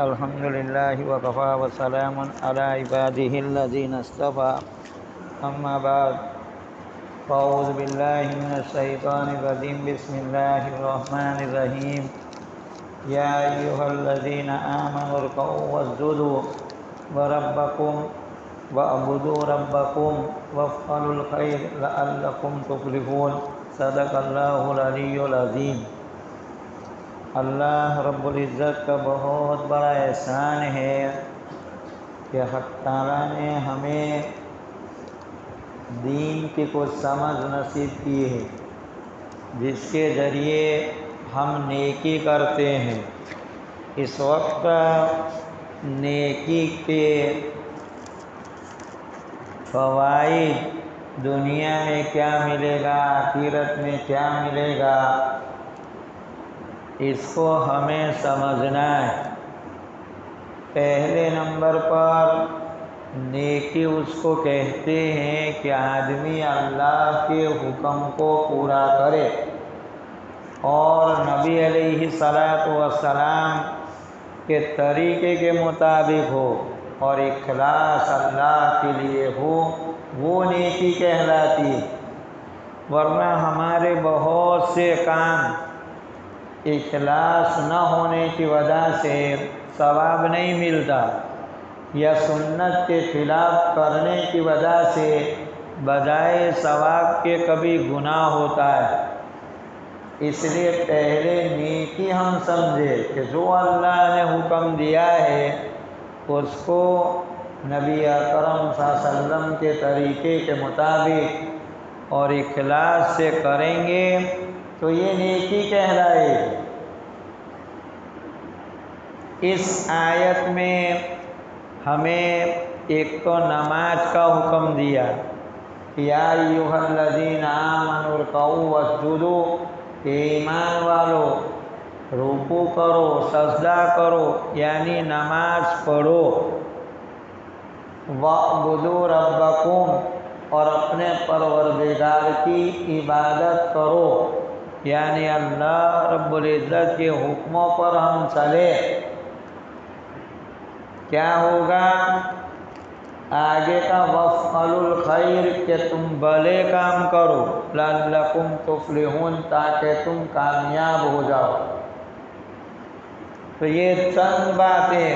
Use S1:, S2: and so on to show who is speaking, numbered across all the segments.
S1: الحمدللہ وکفا وسلام علی عبادہ الذین اصطفى اما بعد فاعوذ باللہ من الشیطان الرجیم بسم اللہ الرحمن الرحیم یا ایہا الذین آمنوا ارکعوا واسجدوا وربکم واعبدوا ربکم وافعلوا الخیر لعلکم تفلحون صدق اللہ العلی العظیم۔ اللہ رب العزت کا بہت بڑا احسان ہے کہ حق تعالیٰ نے ہمیں دین کی کچھ سمجھ نصیب کی ہے جس کے ذریعے ہم نیکی کرتے ہیں۔ اس وقت نیکی کے فوائد دنیا میں کیا ملے گا، آخرت میں کیا ملے گا، اس کو ہمیں سمجھنا ہے۔ پہلے نمبر پر نیکی اس کو کہتے ہیں کہ آدمی اللہ کے حکم کو پورا کرے اور نبی علیہ الصلاۃ والسلام کے طریقے کے مطابق ہو اور اخلاص اللہ کے لیے ہو، وہ نیکی کہلاتی ہے۔ ورنہ ہمارے بہت سے کام اخلاص نہ ہونے کی وجہ سے ثواب نہیں ملتا، یا سنت کے خلاف کرنے کی وجہ سے بجائے ثواب کے کبھی گناہ ہوتا ہے۔ اس لیے پہلے نیکی ہم سمجھے کہ جو اللہ نے حکم دیا ہے اس کو نبی اکرم صلی اللہ علیہ وسلم کے طریقے کے مطابق اور اخلاص سے کریں گے تو یہ نیکی کہلائے گی۔ اس آیت میں ہمیں ایک تو نماز کا حکم دیا، یا ایھا الذین آمنوا ارکعوا واسجدوا، کہ ایمان والو رکوع کرو سجدہ کرو یعنی نماز پڑھو، واعبدوا ربکم، اور اپنے پروردگار کی عبادت کرو، یعنی اللہ رب العزت کے حکموں پر ہم چلے۔ کیا ہوگا آگے کا؟ وافعلوا الخیر، کہ تم بھلے کام کرو، لعلکم تفلحون، تاکہ تم کامیاب ہو جاؤ۔ تو یہ چند باتیں،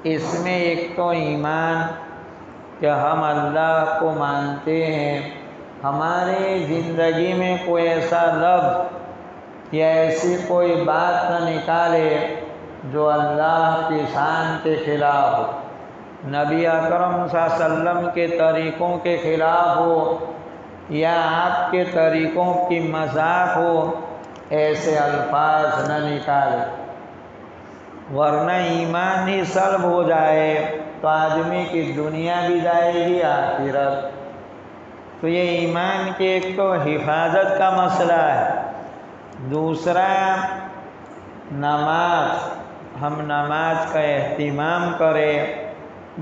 S1: اس میں ایک تو ایمان کہ ہم اللہ کو مانتے ہیں، ہماری زندگی میں کوئی ایسا لفظ یا ایسی کوئی بات نہ نکالے جو اللہ کی شان کے خلاف ہو، نبی اکرم صلی اللہ علیہ وسلم کے طریقوں کے خلاف ہو، یا آپ کے طریقوں کی مذاق ہو، ایسے الفاظ نہ نکالے، ورنہ ایمان ہی سلب ہو جائے تو آدمی کی دنیا بھی جائے گی آخرت۔ تو یہ ایمان کی ایک تو حفاظت کا مسئلہ ہے۔ دوسرا نماز، ہم نماز کا اہتمام کریں۔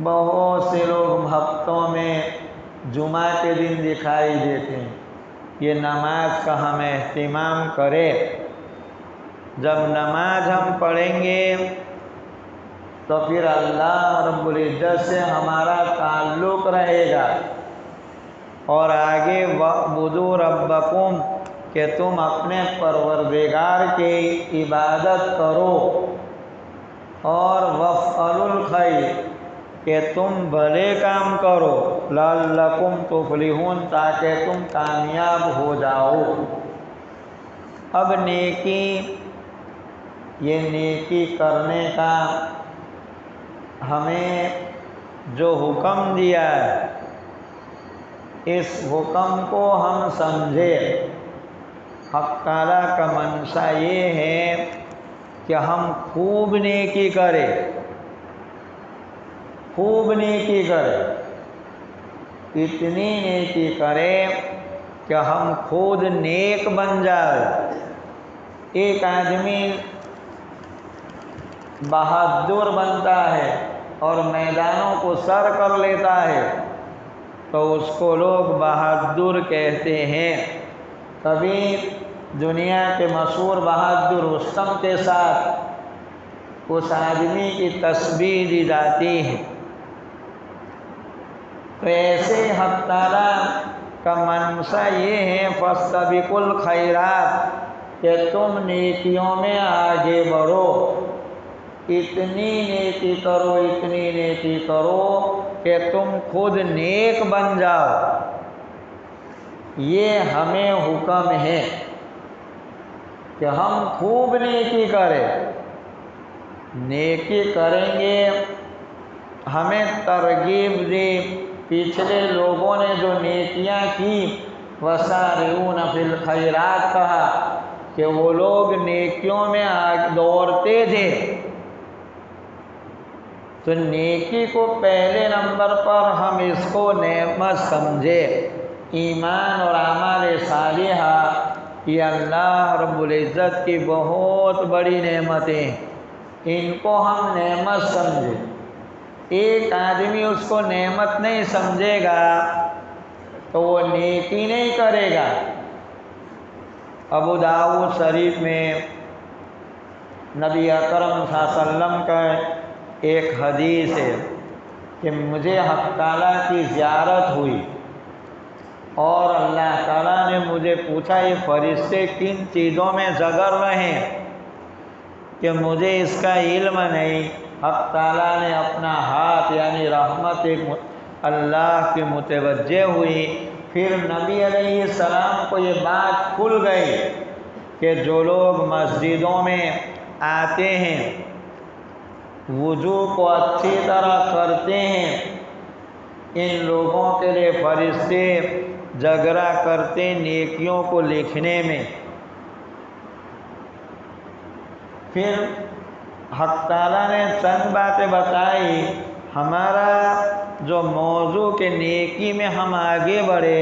S1: بہت سے لوگ ہفتوں میں جمعہ کے دن دکھائی دیتے ہیں، یہ نماز کا ہم اہتمام کریں۔ جب نماز ہم پڑھیں گے تو پھر اللہ رب العزت سے ہمارا تعلق رہے گا، اور آگے وَاعْبُدُوا رَبَّكُمْ، کہ تم اپنے پروردگار کی عبادت کرو، اور وَافْعَلُوا الْخَيْرَ، کہ تم بھلے کام کرو، لَعَلَّكُمْ تُفْلِحُونَ، تاکہ تم کامیاب ہو جاؤ۔ اب نیکی، یہ نیکی کرنے کا ہمیں جو حکم دیا ہے، اس حکم کو ہم سمجھے۔ حق تعالیٰ کا منشا یہ ہے کہ ہم خوب نیکی کریں، خوب نیکی کرے، اتنی نیکی کرے کہ ہم خود نیک بن جائے۔ ایک آدمی بہادر بنتا ہے اور میدانوں کو سر کر لیتا ہے تو اس کو لوگ بہادر کہتے ہیں۔ کبھی دنیا کے مشہور بہادر رستم کے ساتھ اس آدمی کی تشبیہ دی جاتی ہے۔ تو ایسے حق تعالیٰ کا منشا یہ ہے فاستبقوا الخیرات کہ تم نیکیوں میں آگے بڑھو، اتنی نیکی کرو، اتنی نیکی کرو کہ تم خود نیک بن جاؤ۔ یہ ہمیں حکم ہے کہ ہم خوب نیکی کریں۔ نیکی کریں گے، ہمیں ترغیب دی۔ پچھلے لوگوں نے جو نیکیاں کی وسارعون فی الخیرات کہا کہ وہ لوگ نیکیوں میں دوڑتے تھے۔ تو نیکی کو پہلے نمبر پر ہم اس کو نعمت سمجھے۔ ایمان اور اعمال صالحہ یہ اللہ رب العزت کی بہت بڑی نعمتیں، ان کو ہم نعمت سمجھے۔ ایک آدمی اس کو نعمت نہیں سمجھے گا تو وہ نیکی نہیں کرے گا۔ ابو داؤد شریف میں نبی اکرم صلی اللہ علیہ وسلم کا ایک حدیث ہے کہ مجھے حق تعالیٰ کی زیارت ہوئی اور اللہ تعالیٰ نے مجھے پوچھا یہ فرشتے کن چیزوں میں جگر رہے ہیں کہ مجھے اس کا علم نہیں۔ حق تعالیٰ نے اپنا ہاتھ یعنی رحمت اللہ کی متوجہ ہوئی۔ پھر نبی علیہ السلام کو یہ بات کھل گئی کہ جو لوگ مسجدوں میں آتے ہیں، وضو کو اچھی طرح کرتے ہیں، ان لوگوں کے لیے فرشتے جگرا کرتے نیکیوں کو لکھنے میں۔ پھر حق تعالیٰ نے چند باتیں بتائی۔ ہمارا جو موضوع کہ نیکی میں ہم آگے بڑھے،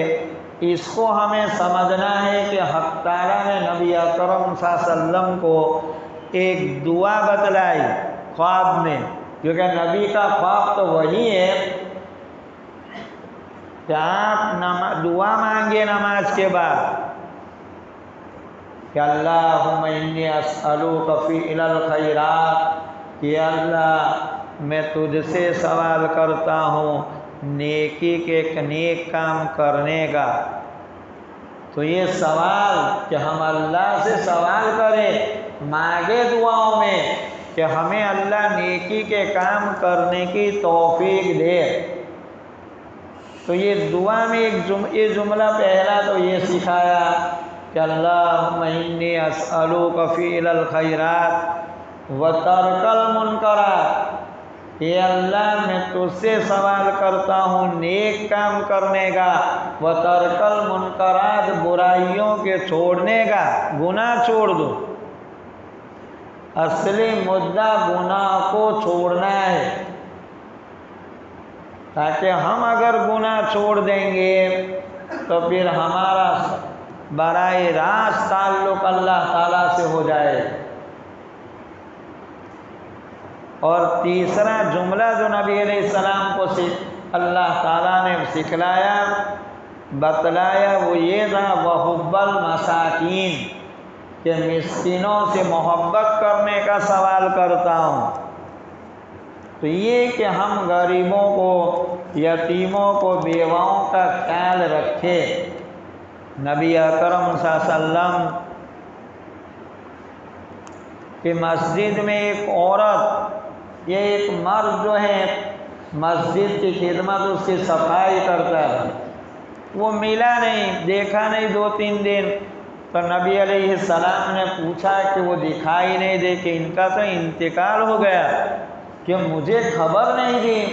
S1: اس کو ہمیں سمجھنا ہے کہ حق تعالیٰ نے نبی اکرم صلی اللہ علیہ وسلم کو ایک دعا بتلائی خواب میں، کیونکہ نبی کا خواب تو وہی ہے کہ آپ دعا مانگے نماز کے بعد کہ اللہم انی اسألوک فعل الخیرات، کہ اللہ میں تجھ سے سوال کرتا ہوں نیکی کے ایک نیک کام کرنے کا۔ تو یہ سوال کہ ہم اللہ سے سوال کریں، مانگے دعاؤں میں کہ ہمیں اللہ نیکی کے کام کرنے کی توفیق دے۔ تو یہ دعا میں یہ جملہ پہلا تو یہ سکھایا کہ اللہم انی اسألوک فعل الخیرات وترک المنکرات، اے اللہ میں تجھ سے سوال کرتا ہوں نیک کام کرنے کا، وترک المنکرات برائیوں کے چھوڑنے کا، گناہ چھوڑ دو۔ اصلی مدعا گناہ کو چھوڑنا ہے، تاکہ ہم اگر گناہ چھوڑ دیں گے تو پھر ہمارا براہ راست تعلق اللہ تعالیٰ سے ہو جائے۔ اور تیسرا جملہ جو نبی علیہ السلام کو اللہ تعالیٰ نے سکھلایا بتلایا وہ یہ تھا وحب المساکین، کہ مسکینوں سے محبت کرنے کا سوال کرتا ہوں۔ تو یہ کہ ہم غریبوں کو، یتیموں کو، بیواؤں کا خیال رکھیں۔ نبی اکرم صلی اللہ علیہ وسلم کہ مسجد میں ایک عورت، یہ ایک مرد جو ہے مسجد کی خدمت اس کی صفائی کرتا تھا، وہ ملا نہیں، دیکھا نہیں 2-3 دن۔ تو نبی علیہ السلام نے پوچھا کہ وہ دکھائی نہیں دے کہ ان کا تو انتقال ہو گیا کہ مجھے خبر نہیں دی۔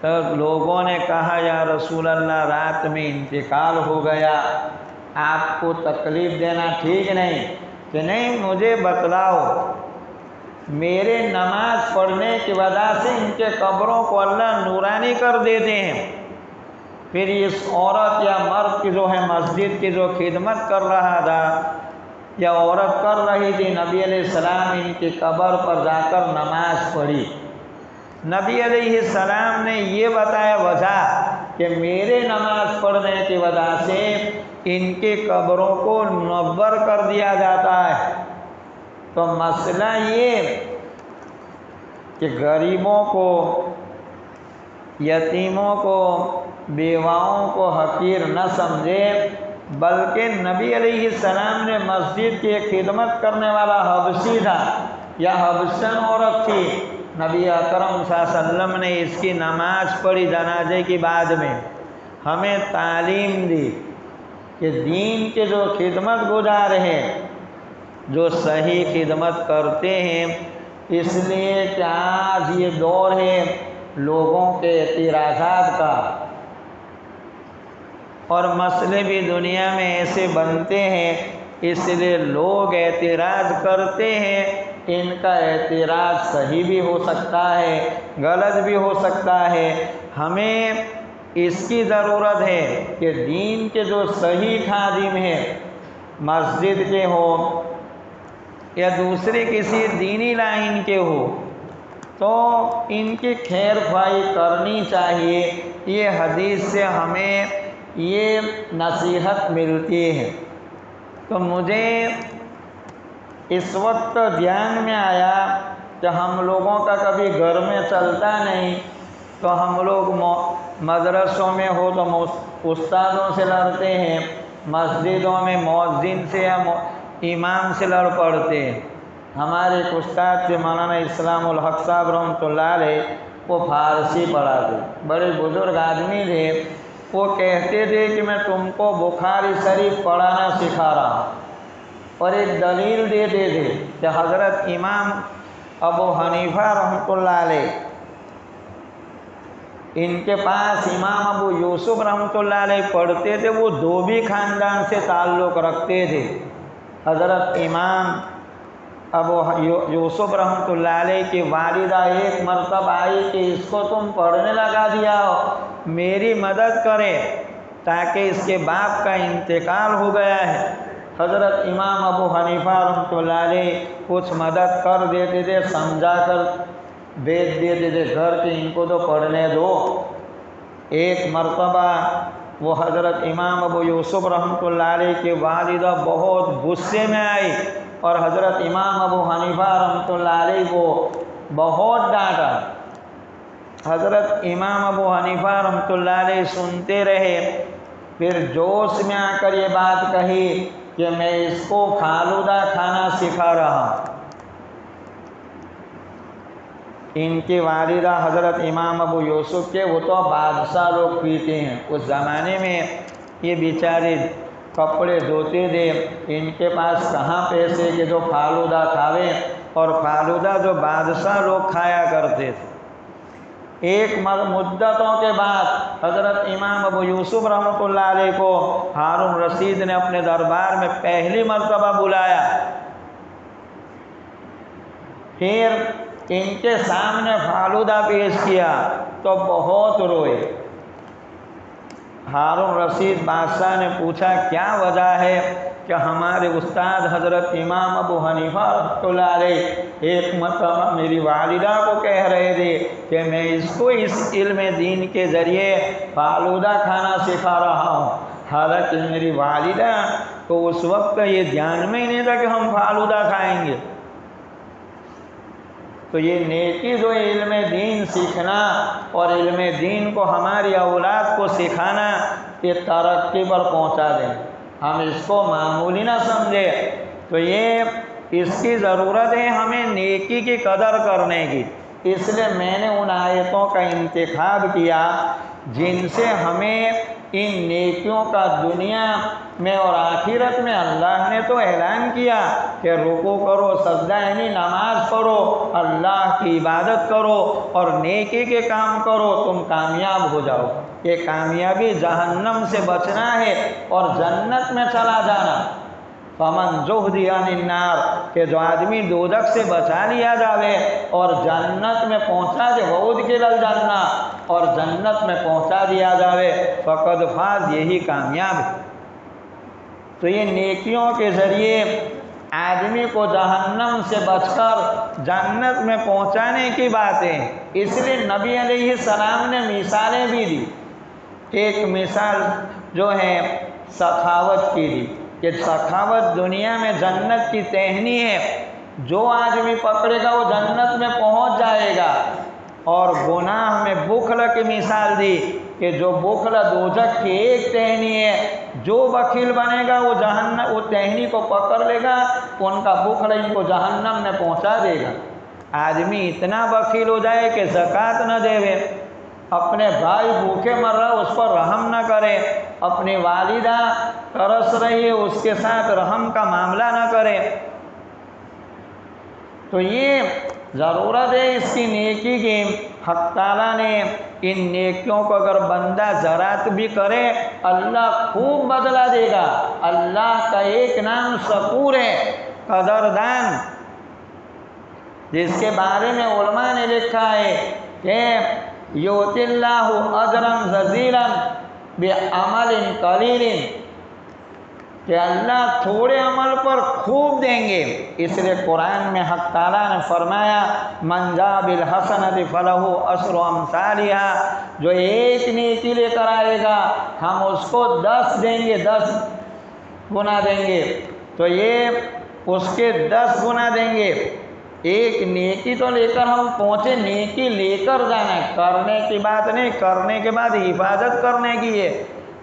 S1: تو لوگوں نے کہا یا رسول اللہ رات میں انتقال ہو گیا، آپ کو تکلیف دینا ٹھیک نہیں، کہ نہیں مجھے بتلاؤ۔ میرے نماز پڑھنے کی وجہ سے ان کے قبروں کو اللہ نورانی کر دیتے ہیں۔ پھر اس عورت یا مرد کی جو ہے مسجد کی جو خدمت کر رہا تھا یا عورت کر رہی تھی، نبی علیہ السلام ان کی قبر پر جا کر نماز پڑھی۔ نبی علیہ السلام نے یہ بتایا وجہ کہ میرے نماز پڑھنے کی وجہ سے ان کی قبروں کو منور کر دیا جاتا ہے۔ تو مسئلہ یہ کہ غریبوں کو، یتیموں کو، بیواؤں کو حقیر نہ سمجھے، بلکہ نبی علیہ السلام نے مسجد کی خدمت کرنے والا حبشی تھا یا حبشن عورت تھی، نبی اکرم صلی اللہ علیہ وسلم نے اس کی نماز پڑھی جنازے کی بعد میں، ہمیں تعلیم دی کہ دین کے جو خدمت گزار ہیں، جو صحیح خدمت کرتے ہیں، اس لیے کہ آج یہ دور ہے لوگوں کے اعتراضات کا، اور مسئلے بھی دنیا میں ایسے بنتے ہیں، اس لیے لوگ اعتراض کرتے ہیں۔ ان کا اعتراض صحیح بھی ہو سکتا ہے، غلط بھی ہو سکتا ہے۔ ہمیں اس کی ضرورت ہے کہ دین کے جو صحیح خادم ہیں، مسجد کے ہوں یا دوسرے کسی دینی لائن کے ہو، تو ان کی خیر خواہی کرنی چاہیے۔ یہ حدیث سے ہمیں یہ نصیحت ملتی ہے۔ تو مجھے اس وقت دھیان میں آیا کہ ہم لوگوں کا کبھی گھر میں چلتا نہیں، تو ہم لوگ مدرسوں میں ہو تو استادوں سے لڑتے ہیں، مسجدوں میں مؤذن سے یا امام سے لڑ پڑتے ہیں۔ ہمارے ایک استاد تھے مولانا اسلام الحق صاحب رحمۃ اللہ علیہ، وہ فارسی پڑھاتے، بڑے بزرگ آدمی تھے۔ وہ کہتے تھے کہ میں تم کو بخاری شریف پڑھانا سکھا رہا ہوں، اور ایک دلیل دیتے تھے کہ حضرت امام ابو حنیفہ رحمۃ اللہ علیہ، ان کے پاس امام ابو یوسف رحمۃ اللہ علیہ پڑھتے تھے، وہ دوبی خاندان سے تعلق رکھتے تھے۔ حضرت امام ابو یوسف رحمۃ اللہ علیہ کی والدہ ایک مرتبہ آئی کہ اس کو تم پڑھنے لگا دیا ہو، میری مدد کرے تاکہ اس کے باپ کا انتقال ہو گیا ہے۔ حضرت امام ابو حنیفہ رحمۃ اللہ علیہ کچھ مدد کر دیتے تھے، سمجھا کر بھیج دیتے تھے گھر کہ ان کو تو پڑھنے دو۔ ایک مرتبہ وہ حضرت امام ابو یوسف رحمۃ اللہ علیہ کی والدہ بہت غصے میں آئی اور حضرت امام ابو حنیفہ رحمۃ اللہ علیہ کو بہت ڈانٹا۔ حضرت امام ابو حنیفہ رحمۃ اللہ علیہ سنتے رہے، پھر جوش میں آ کر یہ بات کہی کہ میں اس کو فالودہ کھانا سکھا رہا ہوں۔ ان کی والدہ حضرت امام ابو یوسف کے، وہ تو بادشاہ لوگ پیتے ہیں، اس زمانے میں یہ بیچارے کپڑے دھوتے تھے، ان کے پاس کہاں پیسے کہ جو فالودہ کھاوے، اور فالودہ جو بادشاہ لوگ کھایا کرتے تھے۔ ایک مدتوں کے بعد حضرت امام ابو یوسف رحمۃ اللہ علیہ کو ہارون رشید نے اپنے دربار میں پہلی مرتبہ بلایا، پھر ان کے سامنے فالودہ پیش کیا تو بہت روئے۔ ہارون رشید بادشاہ نے پوچھا کیا وجہ ہے کہ ہمارے استاد حضرت امام ابو حنیفہ رحمۃ اللہ علیہ ایک مرتبہ میری والدہ کو کہہ رہے تھے کہ میں اس کو اس علم دین کے ذریعے فالودہ کھانا سکھا رہا ہوں، حالانکہ میری والدہ کو اس وقت یہ دھیان میں ہی نہیں تھا کہ ہم فالودہ کھائیں گے۔ تو یہ نیکی جو علم دین سیکھنا اور علم دین کو ہماری اولاد کو سکھانا، یہ ترقی پر پہنچا دیں، ہم اس کو معمولی نہ سمجھے۔ تو یہ اس کی ضرورت ہے ہمیں نیکی کی قدر کرنے کی۔ اس لیے میں نے ان آیتوں کا انتخاب کیا جن سے ہمیں ان نیکیوں کا دنیا میں اور آخرت میں، اللہ نے تو اعلان کیا کہ رکوع کرو، سجدہ یعنی نماز پڑھو، اللہ کی عبادت کرو اور نیکی کے کام کرو، تم کامیاب ہو جاؤ۔ یہ کامیابی جہنم سے بچنا ہے اور جنت میں چلا جانا۔ فمن زحزح عن النار کہ جو آدمی دوزخ سے بچا لیا جاوے اور جنت میں پہنچا دے، وادخل الجنہ، اور جنت میں پہنچا دیا جاوے، فقد فاز، یہی کامیاب ہے۔ تو یہ نیکیوں کے ذریعے آدمی کو جہنم سے بچ کر جنت میں پہنچانے کی باتیں، اس لیے نبی علیہ السلام نے مثالیں بھی دی۔ ایک مثال جو ہے سخاوت کی دی کہ سخاوت دنیا میں جنت کی ٹہنی ہے، جو آدمی پکڑے گا وہ جنت میں پہنچ جائے گا۔ اور گناہ میں بخل کی مثال دی کہ جو بخل دوزخ کی ایک ٹہنی ہے، جو بخیل بنے گا وہ جہنم، وہ ٹہنی کو پکڑ لے گا، ان کا بخل ان کو جہنم میں پہنچا دے گا۔ آدمی اتنا بخیل ہو جائے کہ زکوٰۃ نہ دے، اپنے بھائی بھوکے مر رہا اس پر رحم نہ کرے، اپنی والدہ ترس رہی ہے اس کے ساتھ رحم کا معاملہ نہ کرے، تو یہ ضرورت ہے اس کی نیکی کی۔ حق تعالیٰ نے ان نیکیوں کو اگر بندہ ذرات بھی کرے اللہ خوب بدلہ دے گا۔ اللہ کا ایک نام شکور ہے، قدردان، جس کے بارے میں علماء نے لکھا ہے کہ یؤتی اللہ اجرا جزیلا بعمل قلیل، کہ اللہ تھوڑے عمل پر خوب دیں گے۔ اس لیے قرآن میں حق تعالیٰ نے فرمایا من جاء بالحسنۃ فلہ عشر امثالھا، جو ایک نیکی لے کر آئے گا ہم اس کو 10 دیں گے، 10 گنا دیں گے، تو یہ اس کے 10 گنا دیں گے۔ ایک نیکی تو لے کر ہم پہنچے، نیکی لے کر جانا ہے، کرنے کی بات نہیں، کرنے کے بعد حفاظت کرنے کی ہے۔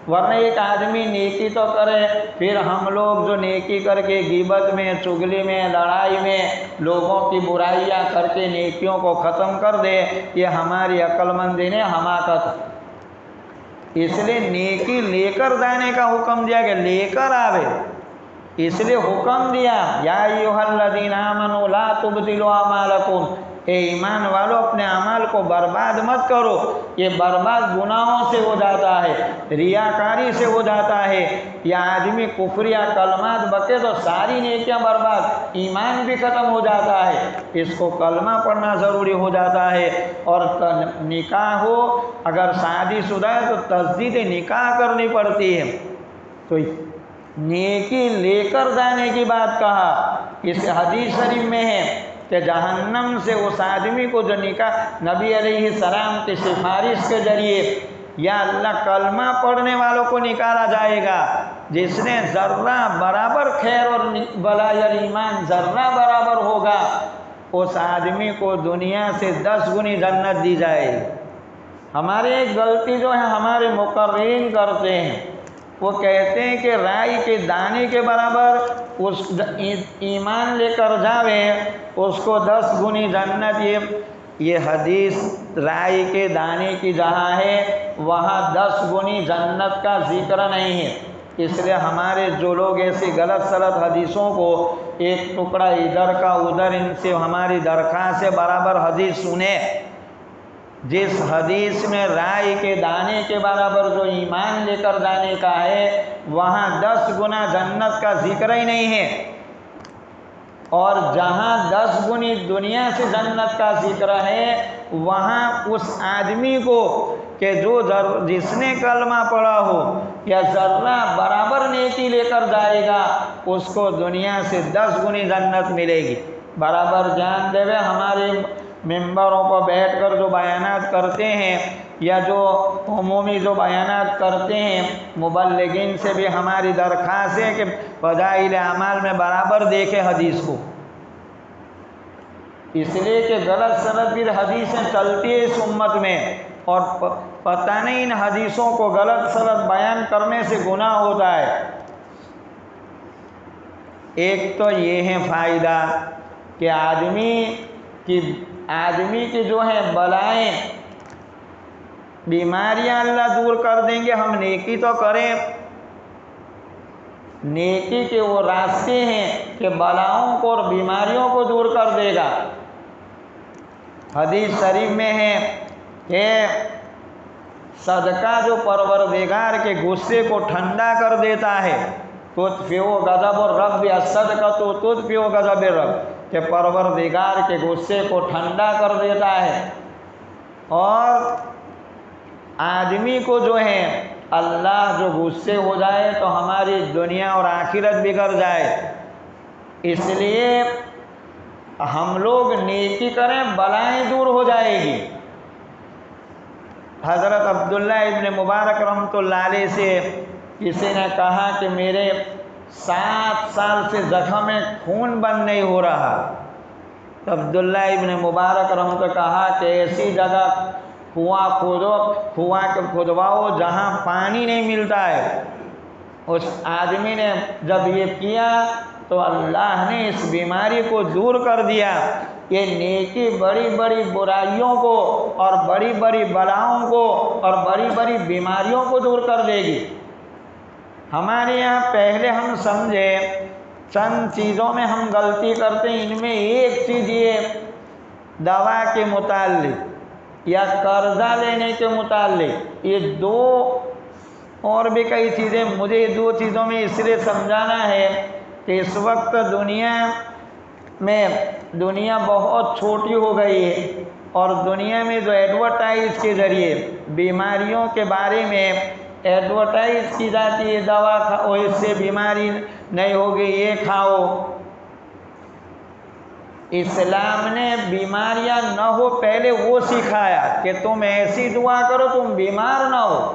S1: ورنہ ایک آدمی نیکی تو کرے، پھر ہم لوگ جو نیکی کر کے غیبت میں، چغلی میں، لڑائی میں لوگوں کی برائیاں کر کے نیکیوں کو ختم کر دے، یہ ہماری عقل مندی نے حماقت۔ اس لیے نیکی لے کر جانے کا حکم دیا کہ لے کر آوے، اس لیے حکم دیا یا ایھا الذین آمنوا لا تبطلوا اعمالکم، اے ایمان والو اپنے اعمال کو برباد مت کرو۔ یہ برباد گناہوں سے ہو جاتا ہے، ریاکاری سے ہو جاتا ہے، یا آدمی کفر یا کلمات بکے تو ساری نیکیاں برباد، ایمان بھی ختم ہو جاتا ہے، اس کو کلمہ پڑھنا ضروری ہو جاتا ہے۔ اور نکاح ہو، اگر شادی شدہ ہے تو تجدید نکاح کرنی پڑتی ہے۔ تو نیکی لے کر جانے کی بات کہا، اس حدیث شریف میں ہے کہ جہنم سے اس آدمی کو جو نکاح نبی علیہ السلام کی سفارش کے ذریعے یا اللہ کلمہ پڑھنے والوں کو نکالا جائے گا، جس نے ذرہ برابر خیر اور بھلائی اور ایمان ذرہ برابر ہوگا، اس آدمی کو دنیا سے 10 گنی جنت دی جائے گی۔ ہمارے ایک غلطی جو ہے ہمارے مقررین کرتے ہیں، وہ کہتے ہیں کہ رائی کے دانے کے برابر اس ایمان لے کر جاوے اس کو 10 گنی جنت۔ یہ حدیث رائی کے دانے کی جہاں ہے وہاں 10 گنی جنت کا ذکر نہیں ہے۔ اس لیے ہمارے جو لوگ ایسی غلط سلط حدیثوں کو ایک ٹکڑا ادھر کا ادھر، ان سے ہماری درخواست برابر حدیث سنے، جس حدیث میں رائی کے دانے کے برابر جو ایمان لے کر جانے کا ہے وہاں 10 گنا جنت کا ذکر ہی نہیں ہے، اور جہاں 10 گنی دنیا سے جنت کا ذکر ہے وہاں اس آدمی کو کہ جس نے کلمہ پڑھا ہو یا ذرہ برابر نیکی لے کر جائے گا اس کو دنیا سے 10 گنی جنت ملے گی۔ برابر جان دے، ہمارے ممبروں پر بیٹھ کر جو بیانات کرتے ہیں یا جو عمومی جو بیانات کرتے ہیں، مبلغین سے بھی ہماری درخواست ہے کہ فضائل اعمال میں برابر دیکھے حدیث کو، اس لیے کہ غلط سند بھی حدیثیں چلتی ہے اس امت میں، اور پتہ نہیں ان حدیثوں کو غلط سند بیان کرنے سے گناہ ہوتا ہے۔ ایک تو یہ ہے فائدہ کہ آدمی کی جو ہے بلائیں بیماریاں اللہ دور کر دیں گے۔ ہم نیکی تو کریں، نیکی کے وہ راستے ہیں کہ بلاؤں کو اور بیماریوں کو دور کر دے گا۔ حدیث شریف میں ہے کہ صدقہ جو پروردگار کے غصے کو ٹھنڈا کر دیتا ہے، تطفئ غضب الرب الصدقۃ تطفئ غضب الرب، کہ پروردگار کے غصے کو ٹھنڈا کر دیتا ہے، اور آدمی کو جو ہے اللہ جو غصے ہو جائے تو ہماری دنیا اور آخرت بگڑ جائے۔ اس لیے ہم لوگ نیکی کریں، بلائیں دور ہو جائے گی۔ حضرت عبداللہ ابن مبارک رحمۃ اللہ علیہ سے کسی نے کہا کہ میرے 7 سال سے زخم میں خون بند نہیں ہو رہا، تو عبداللہ ابن مبارک رحمۃ اللہ کہا کہ ایسی جگہ کنواں کھدواؤ جہاں پانی نہیں ملتا ہے۔ اس آدمی نے جب یہ کیا تو اللہ نے اس بیماری کو دور کر دیا۔ یہ نیکی بڑی بڑی برائیوں کو اور بڑی بڑی بلاؤں کو اور بڑی بڑی بیماریوں کو دور کر دے گی۔ ہمارے یہاں پہلے ہم سمجھے چند چیزوں میں ہم غلطی کرتے ہیں، ان میں ایک چیز یہ دوا کے متعلق یا قرضہ لینے کے متعلق، یہ 2 اور بھی کئی چیزیں، مجھے یہ 2 چیزوں میں اس لیے سمجھانا ہے کہ اس وقت دنیا بہت چھوٹی ہو گئی ہے، اور دنیا میں جو ایڈورٹائز کے ذریعے بیماریوں کے بارے میں ایڈورٹائز کی جاتی ہے، دوا کھاؤ اس سے بیماری نہیں ہوگی، یہ کھاؤ۔ اسلام نے بیماریاں نہ ہو پہلے وہ سکھایا کہ تم ایسی دعا کرو تم بیمار نہ ہو،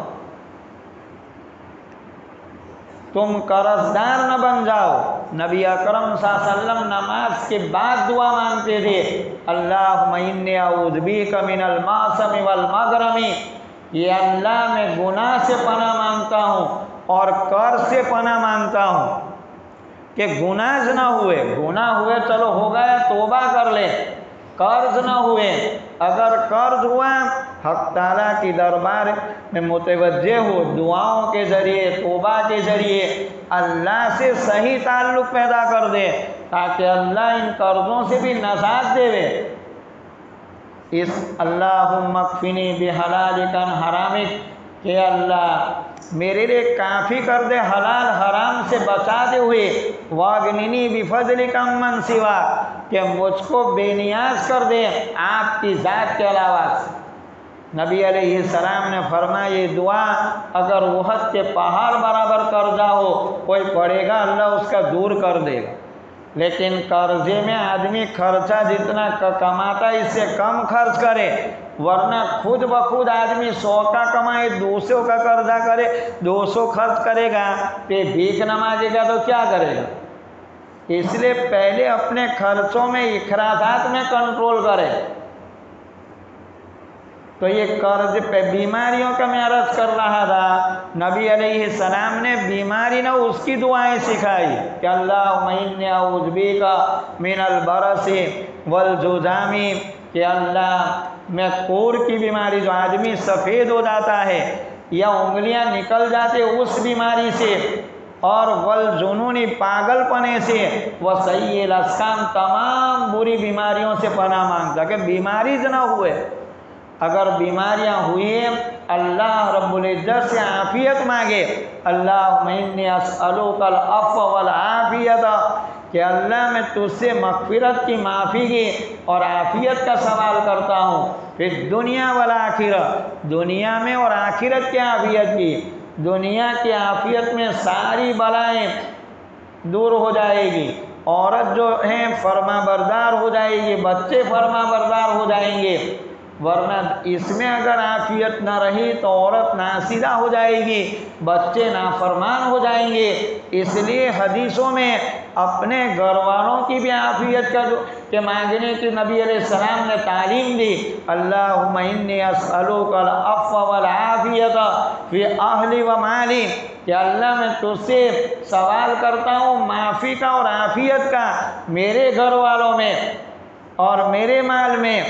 S1: تم قرض دار نہ بن جاؤ۔ نبی اکرم صلی اللہ علیہ وسلم نماز کے بعد دعا مانگتے تھے، اللہم انی اعوذ بک من المعصم والمغرم، یہ اللہ میں گناہ سے پناہ مانگتا ہوں اور قرض سے پناہ مانگتا ہوں کہ گناہ نہ ہوئے، گناہ ہوئے چلو ہو گیا توبہ کر لے، قرض نہ ہوئے۔ اگر قرض ہوا حق تعالیٰ کی دربار میں متوجہ ہو، دعاؤں کے ذریعے توبہ کے ذریعے اللہ سے صحیح تعلق پیدا کر دے تاکہ اللہ ان قرضوں سے بھی نجات دے۔ اس اللہم اکفنی بحلالک عن حرامک، کہ اللہ میرے لیے کافی کر دے حلال حرام سے بچاتے ہوئے، واغننی بفضلک عمن سواک، کہ مجھ کو بے نیاز کر دے آپ کی ذات کے علاوہ۔ نبی علیہ السلام نے فرمایا یہ دعا اگر احد کے پہاڑ برابر قرضہ ہو کوئی پڑھے گا اللہ اس کا دور کر دے گا، لیکن قرضے میں آدمی خرچہ جتنا کماتا ہے اس سے کم خرچ کرے، ورنہ خود بخود آدمی 100 کا کمائے 200 کا قرضہ کرے، 200 خرچ کرے گا پہ بھیک نہ مانگے گا تو کیا کرے گا؟ اس لیے پہلے اپنے خرچوں میں اخراجات میں کنٹرول کرے۔ تو یہ قرض پہ بیماریوں کا میں عرض کر رہا تھا، نبی علیہ السلام نے بیماری نہ اس کی دعائیں سکھائی کہ اللہم انی اعوذ بک من البرص والجذام، کہ اللہ میں کور کی بیماری جو آدمی سفید ہو جاتا ہے یا انگلیاں نکل جاتے اس بیماری سے، اور والجنون پاگل پنے سے، وسیء الاسقام تمام بری بیماریوں سے پناہ مانگتا کہ بیماری نہ ہوئے۔ اگر بیماریاں ہوئی اللہ رب العزت سے عافیت مانگے، اللہم انی اسألک العفو والعافیت، کہ اللہ میں تجھ سے مغفرت کی معافی کی اور عافیت کا سوال کرتا ہوں، پھر دنیا والآخرہ، دنیا میں اور آخرت کی عافیت کی۔ دنیا کی عافیت میں ساری بلائیں دور ہو جائے گی، عورت جو ہیں فرما بردار ہو جائے گی، بچے فرما بردار ہو جائیں گے، ورنہ اس میں اگر عافیت نہ رہی تو عورت ناسیدہ ہو جائے گی، بچے نافرمان ہو جائیں گے۔ اس لیے حدیثوں میں اپنے گھر والوں کی بھی عافیت کے مانگنے کی نبی علیہ السلام نے تعلیم دی، اللہم انی اسألک العفو والعافیت فی اہلی و مالی، کہ اللہ میں تجھ سے سوال کرتا ہوں معافی کا اور عافیت کا میرے گھر والوں میں اور میرے مال میں،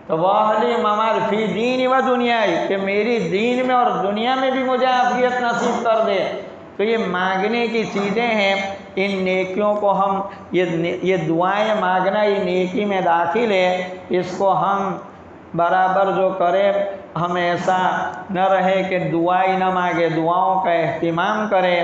S1: تو واہلی ممال فی دین و دنیائی، کہ میری دین میں اور دنیا میں بھی مجھے عافیت نصیب کر دے۔ تو یہ مانگنے کی چیزیں ہیں، ان نیکیوں کو ہم یہ دعائیں مانگنا یہ نیکی میں داخل ہے، اس کو ہم برابر جو کریں، ہم ایسا نہ رہے کہ دعائیں نہ مانگے، دعاؤں کا اہتمام کریں۔